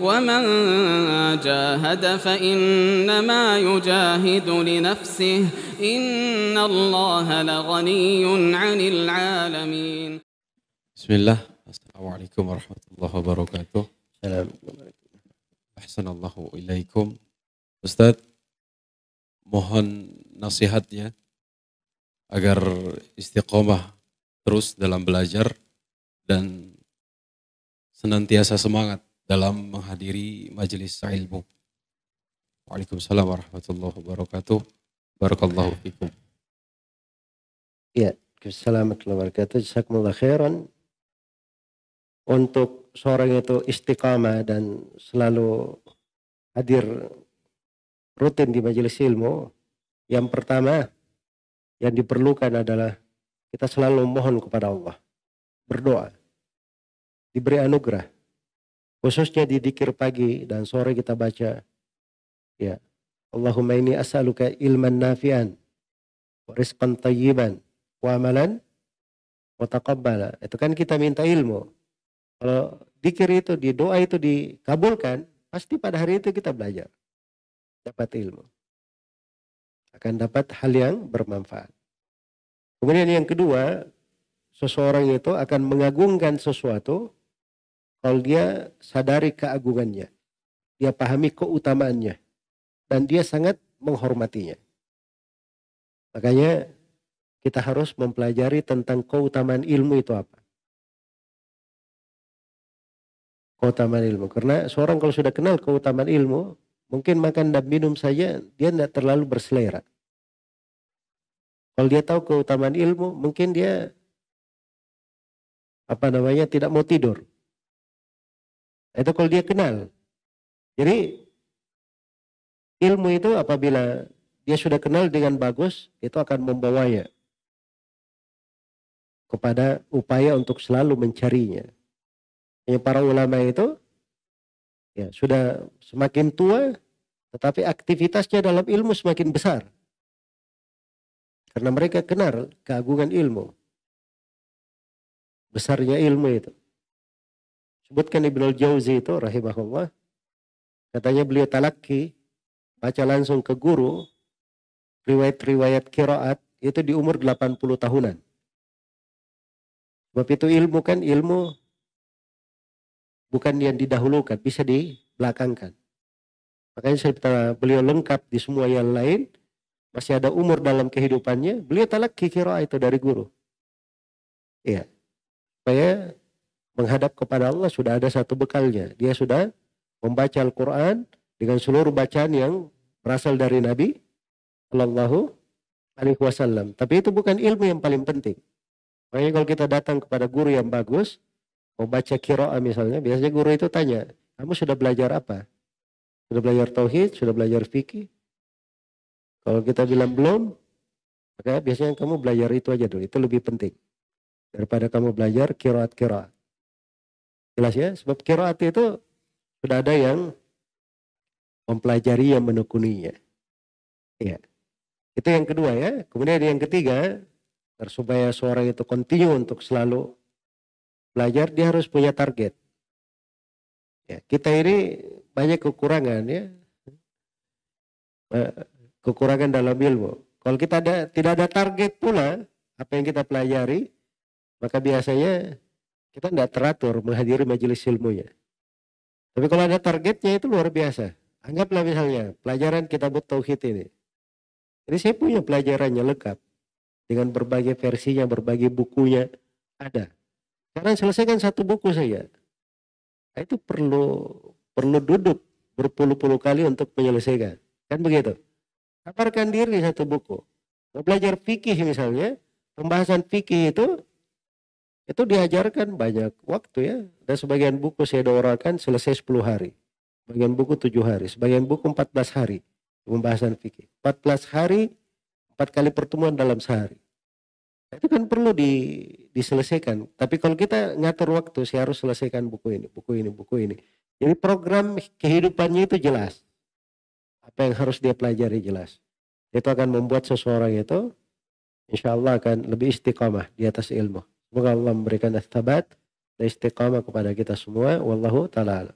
ومن جاهد فإنما يجاهد لنفسه إن الله لغني عن العالمين. بسم الله. Assalamualaikum warahmatullahi wabarakatuh. Ahsanallahu ilaikum. Ustadz, mohon nasihatnya agar istiqomah terus dalam belajar dan senantiasa semangat dalam menghadiri majelis ilmu. Waalaikumsalam warahmatullahi wabarakatuh. Barakallahu fikum. Ya, assalamualaikum warahmatullahi wabarakatuh. Jazakumullah khairan. Untuk seorang itu istiqamah dan selalu hadir rutin di majelis ilmu, yang pertama yang diperlukan adalah kita selalu mohon kepada Allah, berdoa, diberi anugerah. Khususnya di dzikir pagi dan sore kita baca, ya, Allahumma inni as'aluka ilman nafi'an wa rizqan tayyiban wa amalan mutaqabbala. Itu kan kita minta ilmu. Kalau dzikir itu, di doa itu dikabulkan, pasti pada hari itu kita belajar, dapat ilmu, akan dapat hal yang bermanfaat. Kemudian yang kedua, seseorang itu akan mengagungkan sesuatu kalau dia sadari keagungannya, dia pahami keutamaannya, dan dia sangat menghormatinya. Makanya kita harus mempelajari tentang keutamaan ilmu itu apa. Keutamaan ilmu. Karena seorang kalau sudah kenal keutamaan ilmu, mungkin makan dan minum saja dia tidak terlalu berselera. Kalau dia tahu keutamaan ilmu, mungkin dia tidak mau tidur. Itu kalau dia kenal. Jadi ilmu itu apabila dia sudah kenal dengan bagus, itu akan membawanya kepada upaya untuk selalu mencarinya. Yang para ulama itu ya sudah semakin tua, tetapi aktivitasnya dalam ilmu semakin besar. Karena mereka kenal keagungan ilmu. Besarnya ilmu itu. Sebutkan Ibnul Jauzi itu rahimahullah, katanya beliau talaki, baca langsung ke guru, riwayat-riwayat qiraat itu di umur 80 tahunan. Sebab itu ilmu kan, ilmu bukan yang didahulukan, bisa dibelakangkan. Makanya beliau lengkap di semua yang lain, masih ada umur dalam kehidupannya, beliau talaki qiraat itu dari guru. Iya. Supaya menghadap kepada Allah sudah ada satu bekalnya. Dia sudah membaca Al-Quran dengan seluruh bacaan yang berasal dari Nabi Sallallahu Alaihi Wasallam. Tapi itu bukan ilmu yang paling penting. Makanya kalau kita datang kepada guru yang bagus, mau baca qiraah misalnya, biasanya guru itu tanya, kamu sudah belajar apa? Sudah belajar tauhid? Sudah belajar fikih? Kalau kita bilang belum, maka biasanya kamu belajar itu aja dulu. Itu lebih penting daripada kamu belajar qiraat-qiraat. Jelas ya, sebab qiraat itu sudah ada yang mempelajari, yang menekuninya. Ya. Itu yang kedua ya. Kemudian yang ketiga, supaya seorang itu continue untuk selalu belajar, dia harus punya target. Ya, kita ini banyak kekurangan ya. Kekurangan dalam ilmu. Kalau kita tidak ada target pula apa yang kita pelajari, maka biasanya kita tidak teratur menghadiri majelis ilmunya. Tapi kalau ada targetnya itu luar biasa. Anggaplah misalnya pelajaran kitab tauhid ini. Jadi saya punya pelajarannya lengkap. Dengan berbagai versinya, berbagai bukunya ada. Karena selesaikan satu buku saja. Itu perlu duduk berpuluh-puluh kali untuk menyelesaikan. Kan begitu. Sabarkan diri satu buku. Mau belajar fikih misalnya, pembahasan fikih itu diajarkan banyak waktu ya. Dan sebagian buku saya doakan selesai 10 hari. Sebagian buku 7 hari. Sebagian buku 14 hari. Pembahasan fikih. 14 hari, 4 kali pertemuan dalam sehari. Itu kan perlu diselesaikan. Tapi kalau kita ngatur waktu, saya harus selesaikan buku ini, buku ini, buku ini. Jadi program kehidupannya itu jelas. Apa yang harus dia pelajari jelas. Itu akan membuat seseorang itu insya Allah akan lebih istiqamah di atas ilmu. Semoga Allah memberikan tsabat dan istiqamah kepada kita semua. Wallahu ta'ala.